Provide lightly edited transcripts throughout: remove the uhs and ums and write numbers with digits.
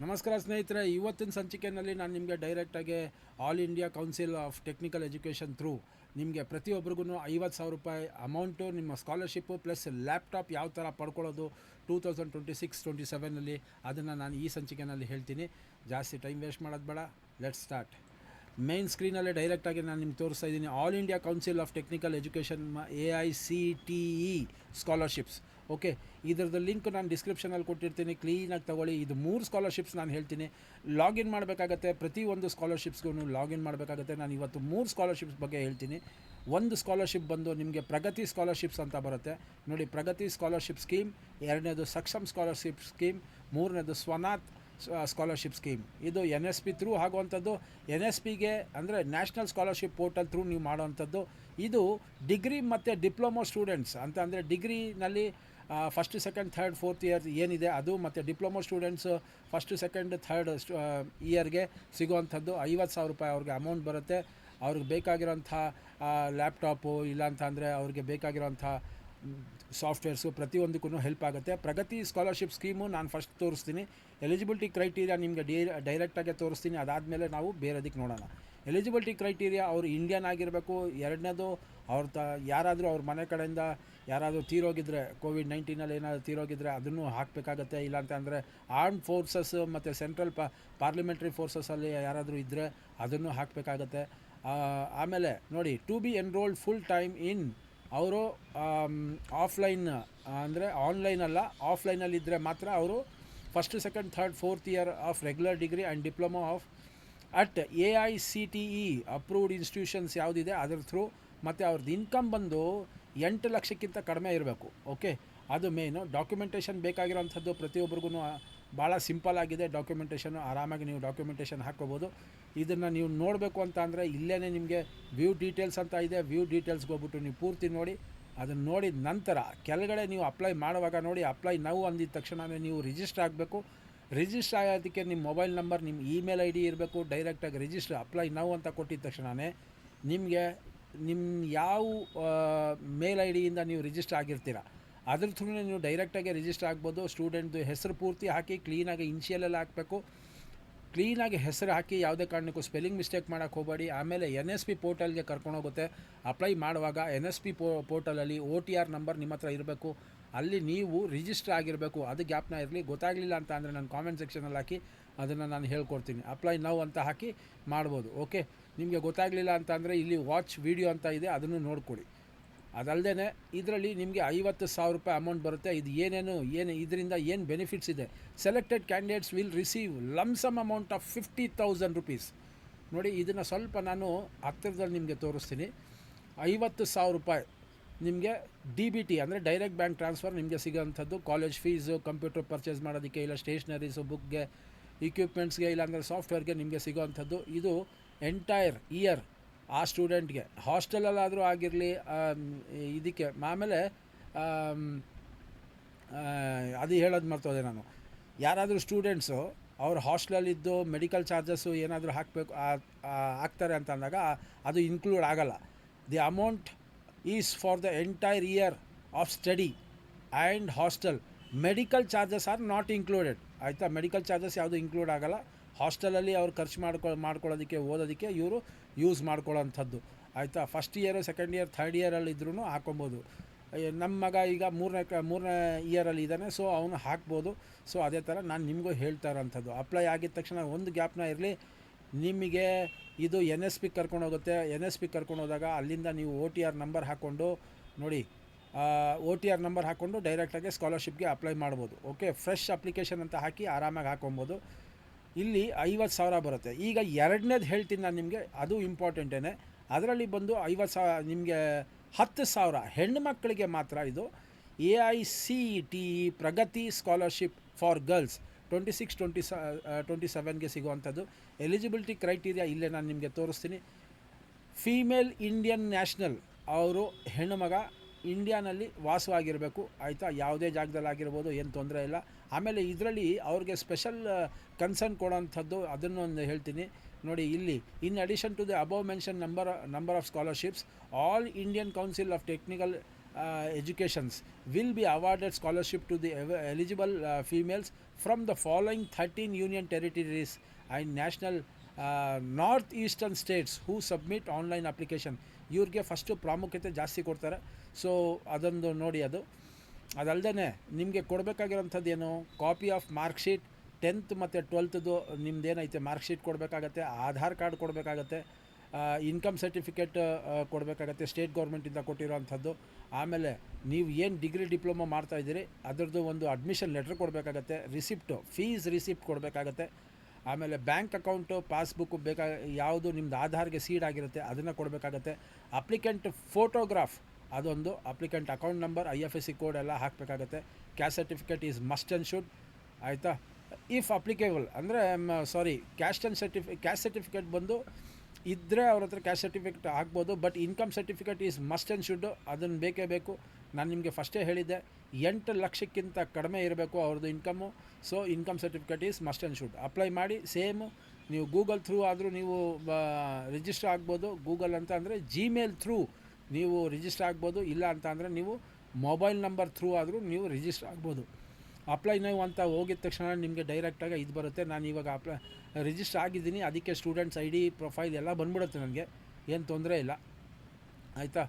ನಮಸ್ಕಾರ ಸ್ನೇಹಿತರೆ, ಇವತ್ತಿನ ಸಂಚಿಕೆಯಲ್ಲಿ ನಾನು ನಿಮಗೆ ಡೈರೆಕ್ಟಾಗಿ all India council of technical education through ನಿಮಗೆ ಪ್ರತಿಯೊಬ್ಬರಿಗೂ 50,000 ರೂಪಾಯಿ ಅಮೌಂಟು ನಿಮ್ಮ ಸ್ಕಾಲರ್ಶಿಪ್ಪು ಪ್ಲಸ್ ಲ್ಯಾಪ್ಟಾಪ್ ಯಾವ ಥರ ಪಡ್ಕೊಳ್ಳೋದು 2026-27 ಅದನ್ನು ನಾನು ಈ ಸಂಚಿಕೆಯಲ್ಲಿ ಹೇಳ್ತೀನಿ. ಜಾಸ್ತಿ ಟೈಮ್ ವೇಸ್ಟ್ ಮಾಡೋದು ಬೇಡ, ಲೆಟ್ಸ್ ಸ್ಟಾರ್ಟ್. ಮೇನ್ ಸ್ಕ್ರೀನಲ್ಲೇ ಡೈರೆಕ್ಟಾಗಿ ನಾನು ನಿಮ್ಗೆ ತೋರಿಸ್ತಾ ಇದ್ದೀನಿ. All India council of technical education AICTE scholarships. Okay, ಇದರದ್ದು ಲಿಂಕ್ ನಾನು ಡಿಸ್ಕ್ರಿಪ್ಷನಲ್ಲಿ ಕೊಟ್ಟಿರ್ತೀನಿ, ಕ್ಲೀನಾಗಿ ತೊಗೊಳ್ಳಿ. ಇದು 3 ಸ್ಕಾಲರ್ಶಿಪ್ಸ್ ನಾನು ಹೇಳ್ತೀನಿ. ಲಾಗಿನ್ ಮಾಡಬೇಕಾಗತ್ತೆ, ಪ್ರತಿಯೊಂದು ಸ್ಕಾಲರ್ಶಿಪ್ಸ್ಗೂ ಲಾಗಿನ್ ಮಾಡಬೇಕಾಗತ್ತೆ. ನಾನು ಇವತ್ತು 3 ಸ್ಕಾಲರ್ಶಿಪ್ಸ್ ಬಗ್ಗೆ ಹೇಳ್ತೀನಿ. ಒಂದು ಸ್ಕಾಲರ್ಶಿಪ್ ಬಂದು ನಿಮಗೆ ಪ್ರಗತಿ ಸ್ಕಾಲರ್ಶಿಪ್ಸ್ ಅಂತ ಬರುತ್ತೆ ನೋಡಿ. ಪ್ರಗತಿ ಸ್ಕಾಲರ್ಶಿಪ್ ಸ್ಕೀಮ್, ಎರಡನೇದು ಸಕ್ಷಮ್ ಸ್ಕಾಲರ್ಶಿಪ್ ಸ್ಕೀಮ್, ಮೂರನೇದು ಸ್ವನಾಥ್ ಸ್ಕಾಲರ್ಶಿಪ್ ಸ್ಕೀಮ್. ಇದು NSP ಥ್ರೂ ಆಗುವಂಥದ್ದು. NSPಗೆ ಅಂದರೆ ನ್ಯಾಷನಲ್ ಸ್ಕಾಲರ್ಶಿಪ್ ಪೋರ್ಟಲ್ ಥ್ರೂ ನೀವು ಮಾಡೋವಂಥದ್ದು. ಇದು ಡಿಗ್ರಿ ಮತ್ತು ಡಿಪ್ಲೊಮೊ ಸ್ಟೂಡೆಂಟ್ಸ್ ಅಂತ, ಅಂದರೆ ಡಿಗ್ರಿನಲ್ಲಿ first second third fourth year ಏನಿದೆ ಅದು, ಮತ್ತು diploma students first second third ಇಯರ್ಗೆ ಸಿಗುವಂಥದ್ದು. 50,000 ರೂಪಾಯಿ ಅವ್ರಿಗೆ ಅಮೌಂಟ್ ಬರುತ್ತೆ. ಅವ್ರಿಗೆ ಬೇಕಾಗಿರೋಂಥ ಲ್ಯಾಪ್ಟಾಪು ಇಲ್ಲ ಅಂತ ಅಂದರೆ ಅವ್ರಿಗೆ ಬೇಕಾಗಿರೋಂಥ ಸಾಫ್ಟ್ವೇರ್ಸು ಪ್ರತಿಯೊಂದಕ್ಕೂ ಹೆಲ್ಪ್ ಆಗುತ್ತೆ. ಪ್ರಗತಿ ಸ್ಕಾಲರ್ಶಿಪ್ ಸ್ಕೀಮು ನಾನು ಫಸ್ಟ್ ತೋರಿಸ್ತೀನಿ. ಎಲಿಜಿಬಿಲಿಟಿ ಕ್ರೈಟೀರಿಯಾ ನಿಮಗೆ ಡೈರೆಕ್ಟಾಗೆ ತೋರಿಸ್ತೀನಿ. ಅದಾದಮೇಲೆ ನಾವು ಬೇರೆದಕ್ಕೆ ನೋಡೋಣ. ಎಲಿಜಿಬಿಲಿಟಿ ಕ್ರೈಟೀರಿಯಾ ಅವರು ಇಂಡಿಯನ್ ಆಗಿರಬೇಕು. ಎರಡನೇದು ಯಾರಾದರೂ ಅವ್ರ ಮನೆ ಕಡೆಯಿಂದ ಯಾರಾದರೂ ತೀರೋಗಿದ್ದರೆ, COVID-19 ಏನಾದರೂ ತೀರೋಗಿದ್ದರೆ ಅದನ್ನು ಹಾಕಬೇಕಾಗತ್ತೆ. ಇಲ್ಲಾಂತ ಅಂದರೆ ಆರ್ಮ್ಡ್ ಫೋರ್ಸಸ್ ಮತ್ತು ಸೆಂಟ್ರಲ್ ಪಾರ್ಲಿಮೆಂಟ್ರಿ ಫೋರ್ಸಸಲ್ಲಿ ಯಾರಾದರೂ ಇದ್ದರೆ ಅದನ್ನು ಹಾಕಬೇಕಾಗತ್ತೆ. ಆಮೇಲೆ ನೋಡಿ, to be enrolled full time in, ಅವರು ಆಫ್ಲೈನ್ ಅಂದರೆ ಆನ್ಲೈನ್ ಅಲ್ಲ, ಆಫ್ಲೈನಲ್ಲಿದ್ದರೆ ಮಾತ್ರ ಅವರು first second third fourth year of regular degree and diploma of at AICTE approved institutions ಯಾವುದಿದೆ ಅದರ ಥ್ರೂ, ಮತ್ತು ಅವ್ರದ್ದು ಇನ್ಕಮ್ ಬಂದು 8 ಲಕ್ಷಕ್ಕಿಂತ ಕಡಿಮೆ ಇರಬೇಕು. ಓಕೆ, ಅದು ಮೇನು. ಡಾಕ್ಯುಮೆಂಟೇಷನ್ ಬೇಕಾಗಿರೋಂಥದ್ದು ಪ್ರತಿಯೊಬ್ಬರಿಗೂ ಭಾಳ ಸಿಂಪಲ್ ಆಗಿದೆ. ಡಾಕ್ಯುಮೆಂಟೇಷನ್ನು ಆರಾಮಾಗಿ ನೀವು ಡಾಕ್ಯುಮೆಂಟೇಷನ್ ಹಾಕ್ಕೋಬೋದು. ಇದನ್ನು ನೀವು ನೋಡಬೇಕು ಅಂತ ಅಂದರೆ ಇಲ್ಲೇ ನಿಮಗೆ ವ್ಯೂ ಡೀಟೇಲ್ಸ್ ಅಂತ ಇದೆ. ವ್ಯೂ ಡೀಟೇಲ್ಸ್ಗೆ ಹೋಗ್ಬಿಟ್ಟು ನೀವು ಪೂರ್ತಿ ನೋಡಿ. ಅದನ್ನು ನೋಡಿದ ನಂತರ ಕೆಳಗಡೆ ನೀವು ಅಪ್ಲೈ ಮಾಡುವಾಗ ನೋಡಿ, ಅಪ್ಲೈ ನೌ ಅಂದಿದ ತಕ್ಷಣವೇ ನೀವು ರಿಜಿಸ್ಟರ್ ಆಗಬೇಕು. ರಿಜಿಸ್ಟರ್ ಆಗೋದಕ್ಕೆ ನಿಮ್ಮ ಮೊಬೈಲ್ ನಂಬರ್, ನಿಮ್ಮ ಇಮೇಲ್ ID ಇರಬೇಕು. ಡೈರೆಕ್ಟಾಗಿ ರಿಜಿಸ್ಟರ್ ಅಪ್ಲೈ ನೌ ಅಂತ ಕೊಟ್ಟಿದ ತಕ್ಷಣವೇ ನಿಮಗೆ ನಿಮ್ಮ ಯಾವ ಮೇಲ್ ID ನೀವು ರಿಜಿಸ್ಟರ್ ಆಗಿರ್ತೀರ ಅದ್ರ ಥ್ರೂ ನೀವು ಡೈರೆಕ್ಟಾಗಿ ರಿಜಿಸ್ಟರ್ ಆಗ್ಬೋದು. ಸ್ಟೂಡೆಂಟ್ದು ಹೆಸರು ಪೂರ್ತಿ ಹಾಕಿ ಕ್ಲೀನಾಗಿ ಇನ್ಷಿಯಲೆಲ್ಲ ಹಾಕಬೇಕು. ಕ್ಲೀನಾಗಿ ಹೆಸರು ಹಾಕಿ, ಯಾವುದೇ ಕಾರಣಕ್ಕೂ ಸ್ಪೆಲ್ಲಿಂಗ್ ಮಿಸ್ಟೇಕ್ ಮಾಡೋಕ್ಕೆ ಹೋಗಬೇಡಿ. ಆಮೇಲೆ NSP ಪೋರ್ಟಲ್ಗೆ ಕರ್ಕೊಂಡೋಗುತ್ತೆ. ಅಪ್ಲೈ ಮಾಡುವಾಗ NSP ಪೋರ್ಟಲಲ್ಲಿ OTR ನಂಬರ್ ನಿಮ್ಮ ಹತ್ರ ಇರಬೇಕು. ಅಲ್ಲಿ ನೀವು ರಿಜಿಸ್ಟರ್ ಆಗಿರಬೇಕು. ಅದು ಗ್ಯಾಪ್ನ ಇರಲಿ. ಗೊತ್ತಾಗಲಿಲ್ಲ ಅಂತ ಅಂದರೆ ನಾನು ಕಾಮೆಂಟ್ ಸೆಕ್ಷನಲ್ಲಿ ಹಾಕಿ ಅದನ್ನು ನಾನು ಹೇಳ್ಕೊಡ್ತೀನಿ. ಅಪ್ಲೈ ನೌ ಅಂತ ಹಾಕಿ ಮಾಡ್ಬೋದು. ಓಕೆ, ನಿಮಗೆ ಗೊತ್ತಾಗಲಿಲ್ಲ ಅಂತ ಅಂದರೆ ಇಲ್ಲಿ ವಾಚ್ ವಿಡಿಯೋ ಅಂತ ಇದೆ, ಅದನ್ನು ನೋಡ್ಕೊಳ್ಳಿ. ಅದಲ್ಲದೆ ಇದರಲ್ಲಿ ನಿಮಗೆ 50,000 ರೂಪಾಯಿ ಅಮೌಂಟ್ ಬರುತ್ತೆ. ಇದು ಏನು ಇದರಿಂದ ಏನು ಬೆನಿಫಿಟ್ಸ್ ಇದೆ. Selected candidates will receive lump sum amount of 50,000 rupees. ನೋಡಿ, ಇದನ್ನು ಸ್ವಲ್ಪ ನಾನು ಹತ್ತಿರದಲ್ಲಿ ನಿಮಗೆ ತೋರಿಸ್ತೀನಿ. 50,000 ರೂಪಾಯಿ ನಿಮಗೆ DBT ಅಂದರೆ ಡೈರೆಕ್ಟ್ ಬ್ಯಾಂಕ್ ಟ್ರಾನ್ಸ್ಫರ್ ನಿಮಗೆ ಸಿಗೋಂಥದ್ದು. ಕಾಲೇಜ್ ಫೀಸು, ಕಂಪ್ಯೂಟರ್ ಪರ್ಚೇಸ್ ಮಾಡೋದಕ್ಕೆ, ಇಲ್ಲ ಸ್ಟೇಷ್ನರೀಸು, ಬುಕ್ಗೆ, ಇಕ್ವಿಪ್ಮೆಂಟ್ಸ್ಗೆ, ಇಲ್ಲಾಂದರೆ ಸಾಫ್ಟ್ವೇರ್ಗೆ ನಿಮಗೆ ಸಿಗೋವಂಥದ್ದು. ಇದು ಎಂಟೈರ್ ಇಯರ್ ಆ ಸ್ಟೂಡೆಂಟ್ಗೆ ಹಾಸ್ಟೆಲಲ್ಲಾದರೂ ಆಗಿರಲಿ. ಇದಕ್ಕೆ ಆಮೇಲೆ ಅದು ಹೇಳೋದು ಮರ್ತೋದೆ ನಾನು. ಯಾರಾದರೂ ಸ್ಟೂಡೆಂಟ್ಸು ಅವ್ರ ಹಾಸ್ಟೆಲಲ್ಲಿದ್ದು ಮೆಡಿಕಲ್ ಚಾರ್ಜಸ್ಸು ಏನಾದರೂ ಹಾಕಬೇಕು ಹಾಕ್ತಾರೆ ಅಂತ ಅಂದಾಗ ಅದು ಇನ್ಕ್ಲೂಡ್ ಆಗೋಲ್ಲ. The amount is for the entire year of study and hostel. Medical charges are not included. ಆಯಿತಾ? ಮೆಡಿಕಲ್ ಚಾರ್ಜಸ್ ಯಾವುದು ಇನ್ಕ್ಲೂಡ್ ಆಗೋಲ್ಲ. ಹಾಸ್ಟೆಲಲ್ಲಿ ಅವ್ರು ಖರ್ಚು ಮಾಡ್ಕೊಳ್ಳೋದಕ್ಕೆ, ಓದೋದಕ್ಕೆ ಇವರು ಯೂಸ್ ಮಾಡ್ಕೊಳ್ಳೋಂಥದ್ದು. ಆಯಿತಾ? First year, second year, third ಇಯರಲ್ಲಿ ಇದ್ರೂ ಹಾಕೊಬೋದು. ನಮ್ಮ ಮಗ ಈಗ ಮೂರನೇ ಇಯರಲ್ಲಿ ಇದ್ದಾನೆ, ಸೊ ಅವನು ಹಾಕ್ಬೋದು. ಸೊ ಅದೇ ಥರ ನಾನು ನಿಮಗೂ ಹೇಳ್ತಾ ಇರೋಂಥದ್ದು. ಅಪ್ಲೈ ಆಗಿದ ತಕ್ಷಣ ಒಂದು ಗ್ಯಾಪ್ನ ಇರಲಿ. ನಿಮಗೆ ಇದು NSP ಕರ್ಕೊಂಡೋಗುತ್ತೆ. NSP ಕರ್ಕೊಂಡೋದಾಗ ಅಲ್ಲಿಂದ ನೀವು OTR ನಂಬರ್ ಹಾಕ್ಕೊಂಡು ನೋಡಿ, OTR ನಂಬರ್ ಹಾಕ್ಕೊಂಡು ಡೈರೆಕ್ಟಾಗಿ ಸ್ಕಾಲರ್ಶಿಪ್ಗೆ ಅಪ್ಲೈ ಮಾಡ್ಬೋದು. ಓಕೆ, ಫ್ರೆಶ್ ಅಪ್ಲಿಕೇಶನ್ ಅಂತ ಹಾಕಿ ಆರಾಮಾಗಿ ಹಾಕ್ಕೊಬೋದು. ಇಲ್ಲಿ 50,000 ಬರುತ್ತೆ. ಈಗ ಎರಡನೇದು ಹೇಳ್ತೀನಿ ನಾನು ನಿಮಗೆ, ಅದು ಇಂಪಾರ್ಟೆಂಟೇ. ಅದರಲ್ಲಿ ಬಂದು 50,000 ನಿಮಗೆ 10,000 ಹೆಣ್ಣು ಮಕ್ಕಳಿಗೆ ಮಾತ್ರ. ಇದು AICTE Pragati scholarship for girls 26-27ಗೆ ಸಿಗುವಂಥದ್ದು. ಎಲಿಜಿಬಿಲಿಟಿ ಕ್ರೈಟೀರಿಯಾ ಇಲ್ಲೇ ನಾನು ನಿಮಗೆ ತೋರಿಸ್ತೀನಿ. ಫೀಮೇಲ್ ಇಂಡಿಯನ್ ನ್ಯಾಷನಲ್, ಅವರು ಹೆಣ್ಣು ಮಗ ಇಂಡಿಯಾನಲ್ಲಿ ವಾಸವಾಗಿರಬೇಕು. ಆಯಿತಾ? ಯಾವುದೇ ಜಾಗದಲ್ಲಿ ಆಗಿರ್ಬೋದು, ಏನು ತೊಂದರೆ ಇಲ್ಲ. ಆಮೇಲೆ ಇದರಲ್ಲಿ ಅವ್ರಿಗೆ ಸ್ಪೆಷಲ್ ಕನ್ಸರ್ನ್ ಕೊಡೋಂಥದ್ದು ಅದನ್ನೊಂದು ಹೇಳ್ತೀನಿ ನೋಡಿ. ಇಲ್ಲಿ in addition to the above mention number of scholarships, all Indian council of technical educations will be awarded scholarship to the eligible females from the following 13 union territories and national north eastern states who submit online application. ಇವ್ರಿಗೆ first ಪ್ರಾಮುಖ್ಯತೆ ಜಾಸ್ತಿ ಕೊಡ್ತಾರೆ. So ಅದೊಂದು ನೋಡಿ. ಅದಲ್ಲದೆ ನಿಮಗೆ ಕೊಡಬೇಕಾಗಿರೋಂಥದ್ದು ಏನು, copy of marksheet 10th ಮತ್ತು 12th ನಿಮ್ದೇನೈತೆ ಮಾರ್ಕ್ಶೀಟ್ ಕೊಡಬೇಕಾಗತ್ತೆ, ಆಧಾರ್ ಕಾರ್ಡ್ ಕೊಡಬೇಕಾಗತ್ತೆ, ಇನ್ಕಮ್ ಸರ್ಟಿಫಿಕೇಟ್ ಕೊಡಬೇಕಾಗತ್ತೆ ಸ್ಟೇಟ್ ಗೌರ್ಮೆಂಟಿಂದ ಕೊಟ್ಟಿರೋವಂಥದ್ದು. ಆಮೇಲೆ ನೀವು ಏನು ಡಿಗ್ರಿ ಡಿಪ್ಲೊಮಾ ಮಾಡ್ತಾಯಿದ್ದೀರಿ ಅದರದ್ದು ಒಂದು ಅಡ್ಮಿಷನ್ ಲೆಟ್ರ್ ಕೊಡಬೇಕಾಗತ್ತೆ, ರಿಸಿಪ್ಟು ಫೀಸ್ ರಿಸಿಪ್ಟ್ ಕೊಡಬೇಕಾಗತ್ತೆ. ಆಮೇಲೆ ಬ್ಯಾಂಕ್ ಅಕೌಂಟು ಪಾಸ್ಬುಕ್ಕು ಯಾವುದು ನಿಮ್ಮದು ಆಧಾರ್ಗೆ ಸೀಡ್ ಆಗಿರುತ್ತೆ ಅದನ್ನು ಕೊಡಬೇಕಾಗತ್ತೆ. ಅಪ್ಲಿಕೆಂಟ್ ಫೋಟೋಗ್ರಾಫ್ ಅದೊಂದು, applicant account number, IFSC code ಎಲ್ಲ ಹಾಕಬೇಕಾಗತ್ತೆ. Caste certificate is must and should, ಆಯಿತಾ. ಇಫ್ ಅಪ್ಲಿಕೇಬಲ್ ಅಂದರೆ ಕ್ಯಾಸ್ಟ್ ಸರ್ಟಿಫಿಕೇಟ್ ಬಂದು ಇದ್ದರೆ ಅವ್ರ ಹತ್ರ ಕ್ಯಾಸ್ಟ್ ಸರ್ಟಿಫಿಕೇಟ್ ಹಾಕ್ಬೋದು. But income certificate is must and should, ಅದನ್ನು ಬೇಕೇ ಬೇಕು. ನಾನು ನಿಮಗೆ ಫಸ್ಟೇ ಹೇಳಿದ್ದೆ 8 ಲಕ್ಷಕ್ಕಿಂತ ಕಡಿಮೆ ಇರಬೇಕು ಅವ್ರದ್ದು income. So income certificate is must and should apply ಮಾಡಿ. ಸೇಮು ನೀವು ಗೂಗಲ್ ಥ್ರೂ ಆದರೂ ನೀವು ರಿಜಿಸ್ಟರ್ ಆಗ್ಬೋದು. ಗೂಗಲ್ ಅಂತ ಅಂದರೆ ಜಿಮೇಲ್ ಥ್ರೂ ನೀವು ರಿಜಿಸ್ಟರ್ ಆಗ್ಬೋದು, ಇಲ್ಲ ಅಂತ ಅಂದರೆ ನೀವು ಮೊಬೈಲ್ ನಂಬರ್ ಥ್ರೂ ಆದರೂ ನೀವು ರಿಜಿಸ್ಟರ್ ಆಗ್ಬೋದು. ಅಪ್ಲೈ ನಾವು ಅಂತ ಹೋಗಿದ ತಕ್ಷಣ ನಿಮಗೆ ಡೈರೆಕ್ಟಾಗಿ ಇದು ಬರುತ್ತೆ. ನಾನು ಇವಾಗ ರಿಜಿಸ್ಟರ್ ಆಗಿದ್ದೀನಿ, ಅದಕ್ಕೆ ಸ್ಟೂಡೆಂಟ್ಸ್ ID ಪ್ರೊಫೈಲ್ ಎಲ್ಲ ಬಂದ್ಬಿಡುತ್ತೆ, ನನಗೆ ಏನು ತೊಂದರೆ ಇಲ್ಲ, ಆಯಿತಾ.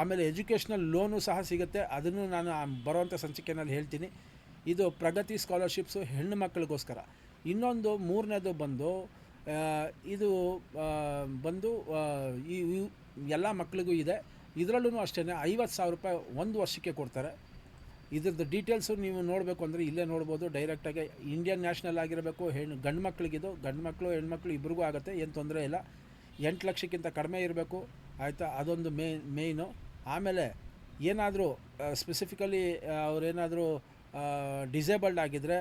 ಆಮೇಲೆ ಎಜುಕೇಷ್ನಲ್ ಲೋನು ಸಹ ಸಿಗುತ್ತೆ, ಅದನ್ನು ನಾನು ಬರೋವಂಥ ಸಂಚಿಕೆಯಲ್ಲಿ ಹೇಳ್ತೀನಿ. ಇದು ಪ್ರಗತಿ ಸ್ಕಾಲರ್ಶಿಪ್ಸು ಹೆಣ್ಣು ಮಕ್ಕಳಿಗೋಸ್ಕರ. ಇನ್ನೊಂದು ಮೂರನೇದು ಬಂದು ಇದು ಬಂದು ಈ ಎಲ್ಲ ಮಕ್ಕಳಿಗೂ ಇದೆ. ಇದರಲ್ಲೂ ಅಷ್ಟೇ 50,000 ರೂಪಾಯಿ ಒಂದು ವರ್ಷಕ್ಕೆ ಕೊಡ್ತಾರೆ. ಇದ್ರದ್ದು ಡೀಟೇಲ್ಸು ನೀವು ನೋಡಬೇಕು ಅಂದರೆ ಇಲ್ಲೇ ನೋಡ್ಬೋದು. ಡೈರೆಕ್ಟಾಗಿ ಇಂಡಿಯನ್ ನ್ಯಾಷನಲ್ ಆಗಿರಬೇಕು, ಗಂಡು ಮಕ್ಕಳಿಗಿದು, ಗಂಡು ಮಕ್ಕಳು ಹೆಣ್ಮಕ್ಳು ಇಬ್ರಿಗೂ ಆಗುತ್ತೆ, ಏನು ತೊಂದರೆ ಇಲ್ಲ. 8 ಲಕ್ಷಕ್ಕಿಂತ ಕಡಿಮೆ ಇರಬೇಕು, ಆಯಿತಾ. ಅದೊಂದು ಮೇಯ್ನು. ಆಮೇಲೆ ಏನಾದರೂ ಸ್ಪೆಸಿಫಿಕಲಿ ಅವರೇನಾದರೂ ಡಿಸೇಬಲ್ಡ್ ಆಗಿದ್ದರೆ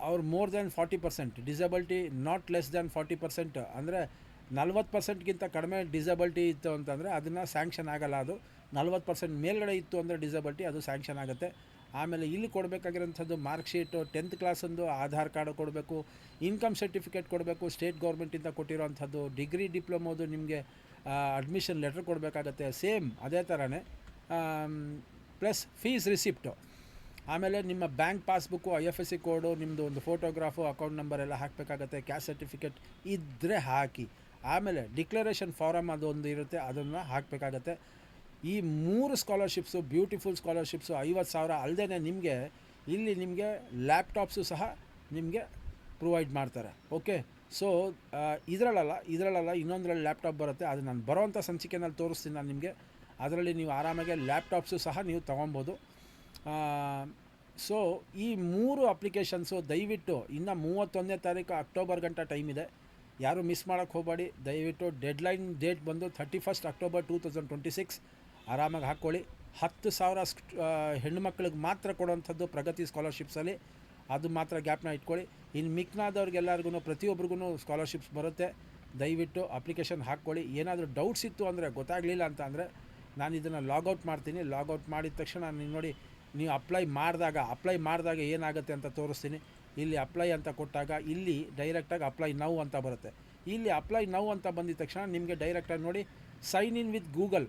ಅವ್ರು more than 40% disability, not less than 40%, ಅಂದರೆ 40%ಗಿಂತ ಕಡಿಮೆ ಡಿಸೇಬಲ್ಟಿ ಇತ್ತು ಅಂತಂದರೆ ಅದನ್ನು ಸ್ಯಾಂಕ್ಷನ್ ಆಗೋಲ್ಲ. ಅದು 40% ಮೇಲ್ಗಡೆ ಇತ್ತು ಅಂದರೆ ಡಿಸೇಬಲ್ಟಿ, ಅದು ಸ್ಯಾಂಕ್ಷನ್ ಆಗುತ್ತೆ. ಆಮೇಲೆ ಇಲ್ಲಿ ಕೊಡಬೇಕಾಗಿರೋಂಥದ್ದು ಮಾರ್ಕ್ಶೀಟು, 10th ಕ್ಲಾಸಂದು ಆಧಾರ್ ಕಾರ್ಡು ಕೊಡಬೇಕು, ಇನ್ಕಮ್ ಸರ್ಟಿಫಿಕೇಟ್ ಕೊಡಬೇಕು ಸ್ಟೇಟ್ ಗೌರ್ಮೆಂಟಿಂದ ಕೊಟ್ಟಿರೋವಂಥದ್ದು, ಡಿಗ್ರಿ ಡಿಪ್ಲೊಮೋದು ನಿಮಗೆ ಅಡ್ಮಿಷನ್ ಲೆಟ್ರ್ ಕೊಡಬೇಕಾಗತ್ತೆ, ಸೇಮ್ ಅದೇ ಥರನೇ, ಪ್ಲಸ್ ಫೀಸ್ ರಿಸಿಪ್ಟು. ಆಮೇಲೆ ನಿಮ್ಮ ಬ್ಯಾಂಕ್ ಪಾಸ್ಬುಕ್ಕು, IFSC ಕೋಡು, ನಿಮ್ಮದು ಒಂದು ಫೋಟೋಗ್ರಾಫು, ಅಕೌಂಟ್ ನಂಬರ್ ಎಲ್ಲ ಹಾಕಬೇಕಾಗತ್ತೆ. ಕ್ಯಾಸ್ಟ್ ಸರ್ಟಿಫಿಕೇಟ್ ಇದ್ದರೆ ಹಾಕಿ. ಆಮೇಲೆ ಡಿಕ್ಲರೇಷನ್ ಫಾರಮ್ ಅದೊಂದು ಇರುತ್ತೆ, ಅದನ್ನು ಹಾಕಬೇಕಾಗತ್ತೆ. ಈ 3 ಸ್ಕಾಲರ್ಶಿಪ್ಸು, ಬ್ಯೂಟಿಫುಲ್ ಸ್ಕಾಲರ್ಶಿಪ್ಸು 50,000 ಅಲ್ಲದೆ ನಿಮಗೆ ಇಲ್ಲಿ ನಿಮಗೆ ಲ್ಯಾಪ್ಟಾಪ್ಸು ಸಹ ನಿಮಗೆ ಪ್ರೊವೈಡ್ ಮಾಡ್ತಾರೆ. ಓಕೆ, ಸೊ ಇದರಲ್ಲ ಇನ್ನೊಂದರಲ್ಲಿ ಲ್ಯಾಪ್ಟಾಪ್ ಬರುತ್ತೆ, ಅದು ನಾನು ಬರೋವಂಥ ಸಂಚಿಕೆಯಲ್ಲಿ ತೋರಿಸ್ತೀನಿ ನಾನು ನಿಮಗೆ. ಅದರಲ್ಲಿ ನೀವು ಆರಾಮಾಗಿ ಲ್ಯಾಪ್ಟಾಪ್ಸು ಸಹ ನೀವು ತೊಗೊಬೋದು. ಸೊ ಈ 3 ಅಪ್ಲಿಕೇಶನ್ಸು ದಯವಿಟ್ಟು ಇನ್ನು 31ನೇ ತಾರೀಕು ಅಕ್ಟೋಬರ್ ಗಂಟ ಟೈಮ್ ಇದೆ, ಯಾರೂ ಮಿಸ್ ಮಾಡೋಕ್ಕೆ ಹೋಗಬೇಡಿ. ದಯವಿಟ್ಟು ಡೆಡ್ಲೈನ್ ಡೇಟ್ ಬಂದು 31st October 2026. ಆರಾಮಾಗಿ ಹಾಕ್ಕೊಳ್ಳಿ. 10,000 ಹೆಣ್ಣುಮಕ್ಳಿಗೆ ಮಾತ್ರ ಕೊಡುವಂಥದ್ದು ಪ್ರಗತಿ ಸ್ಕಾಲರ್ಶಿಪ್ಸಲ್ಲಿ, ಅದು ಮಾತ್ರ ಗ್ಯಾಪ್ನ ಇಟ್ಕೊಳ್ಳಿ. ಇನ್ನು ಮಿಕ್ನಾದವ್ರಿಗೆಲ್ಲರಿಗೂ ಪ್ರತಿಯೊಬ್ಬರಿಗೂ ಸ್ಕಾಲರ್ಶಿಪ್ಸ್ ಬರುತ್ತೆ. ದಯವಿಟ್ಟು ಅಪ್ಲಿಕೇಶನ್ ಹಾಕ್ಕೊಳ್ಳಿ. ಏನಾದರೂ ಡೌಟ್ಸ್ ಇತ್ತು ಅಂದರೆ, ಗೊತ್ತಾಗಲಿಲ್ಲ ಅಂತ ಅಂದರೆ ನಾನು ಇದನ್ನು ಲಾಗೌಟ್ ಮಾಡ್ತೀನಿ. ಲಾಗೌಟ್ ಮಾಡಿದ ತಕ್ಷಣ ನೀವು ನೋಡಿ, ನೀವು ಅಪ್ಲೈ ಮಾಡಿದಾಗ ಏನಾಗುತ್ತೆ ಅಂತ ತೋರಿಸ್ತೀನಿ. ಇಲ್ಲಿ ಅಪ್ಲೈ ಅಂತ ಕೊಟ್ಟಾಗ ಇಲ್ಲಿ ಡೈರೆಕ್ಟಾಗಿ ಅಪ್ಲೈ ನೌ ಅಂತ ಬರುತ್ತೆ. ಇಲ್ಲಿ ಅಪ್ಲೈ ನೌ ಅಂತ ಬಂದಿದ ತಕ್ಷಣ ನಿಮಗೆ ಡೈರೆಕ್ಟಾಗಿ ನೋಡಿ ಸೈನ್ ಇನ್ ವಿತ್ ಗೂಗಲ್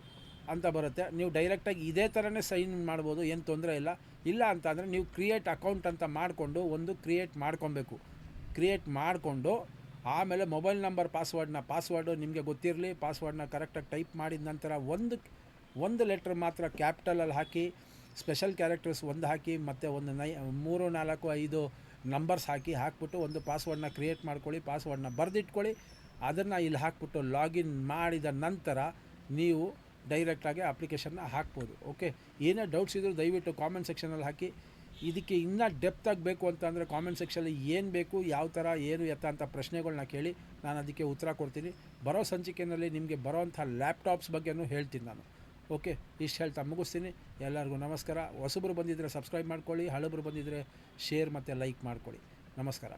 ಅಂತ ಬರುತ್ತೆ. ನೀವು ಡೈರೆಕ್ಟಾಗಿ ಇದೇ ಥರನೇ ಸೈನ್ ಇನ್ ಮಾಡ್ಬೋದು, ಏನು ತೊಂದರೆ ಇಲ್ಲ. ಇಲ್ಲ ಅಂತ ಅಂದರೆ ನೀವು ಕ್ರಿಯೇಟ್ ಅಕೌಂಟ್ ಅಂತ ಮಾಡಿಕೊಂಡು ಒಂದು ಕ್ರಿಯೇಟ್ ಮಾಡ್ಕೊಬೇಕು. ಕ್ರಿಯೇಟ್ ಮಾಡಿಕೊಂಡು ಆಮೇಲೆ ಮೊಬೈಲ್ ನಂಬರ್, ಪಾಸ್ವರ್ಡು ನಿಮಗೆ ಗೊತ್ತಿರಲಿ. ಪಾಸ್ವರ್ಡನ್ನ ಕರೆಕ್ಟಾಗಿ ಟೈಪ್ ಮಾಡಿದ ನಂತರ ಒಂದು ಲೆಟ್ರ್ ಮಾತ್ರ ಕ್ಯಾಪಿಟಲಲ್ಲಿ ಹಾಕಿ, ಸ್ಪೆಷಲ್ ಕ್ಯಾರೆಕ್ಟರ್ಸ್ ಒಂದು ಹಾಕಿ, ಮತ್ತು ಒಂದು 3, 4, 5 ನಂಬರ್ಸ್ ಹಾಕ್ಬಿಟ್ಟು ಒಂದು ಪಾಸ್ವರ್ಡನ್ನ ಕ್ರಿಯೇಟ್ ಮಾಡ್ಕೊಳ್ಳಿ. ಪಾಸ್ವರ್ಡನ್ನ ಬರೆದಿಟ್ಕೊಳ್ಳಿ. ಅದನ್ನು ಇಲ್ಲಿ ಹಾಕ್ಬಿಟ್ಟು ಲಾಗಿನ್ ಮಾಡಿದ ನಂತರ ನೀವು ಡೈರೆಕ್ಟಾಗಿ ಅಪ್ಲಿಕೇಶನ್ನ ಹಾಕ್ಬೋದು. ಓಕೆ, ಏನೇ ಡೌಟ್ಸ್ ಇದ್ದರೂ ದಯವಿಟ್ಟು ಕಾಮೆಂಟ್ ಸೆಕ್ಷನಲ್ಲಿ ಹಾಕಿ. ಇದಕ್ಕೆ ಇನ್ನೂ ಡೆಪ್ತಾಗಿ ಬೇಕು ಅಂತ ಅಂದರೆ ಕಾಮೆಂಟ್ ಸೆಕ್ಷನಲ್ಲಿ ಏನು ಬೇಕು, ಯಾವ ಥರ, ಏನು ಎತ್ತ ಅಂತ ಪ್ರಶ್ನೆಗಳನ್ನ ಕೇಳಿ, ನಾನು ಅದಕ್ಕೆ ಉತ್ತರ ಕೊಡ್ತೀನಿ. ಬರೋ ಸಂಚಿಕೆಯಲ್ಲಿ ನಿಮಗೆ ಬರೋವಂಥ ಲ್ಯಾಪ್ಟಾಪ್ಸ್ ಬಗ್ಗೆನೂ ಹೇಳ್ತೀನಿ ನಾನು. ಓಕೆ, ಇಷ್ಟು ಹೇಳ್ತಾ ಮುಗಿಸ್ತೀನಿ. ಎಲ್ಲರಿಗೂ ನಮಸ್ಕಾರ. ಹೊಸಬರು ಬಂದಿದ್ದರೆ ಸಬ್ಸ್ಕ್ರೈಬ್ ಮಾಡ್ಕೊಳ್ಳಿ, ಹಳಬರು ಬಂದಿದ್ದರೆ ಶೇರ್ ಮತ್ತು ಲೈಕ್ ಮಾಡ್ಕೊಳ್ಳಿ. ನಮಸ್ಕಾರ.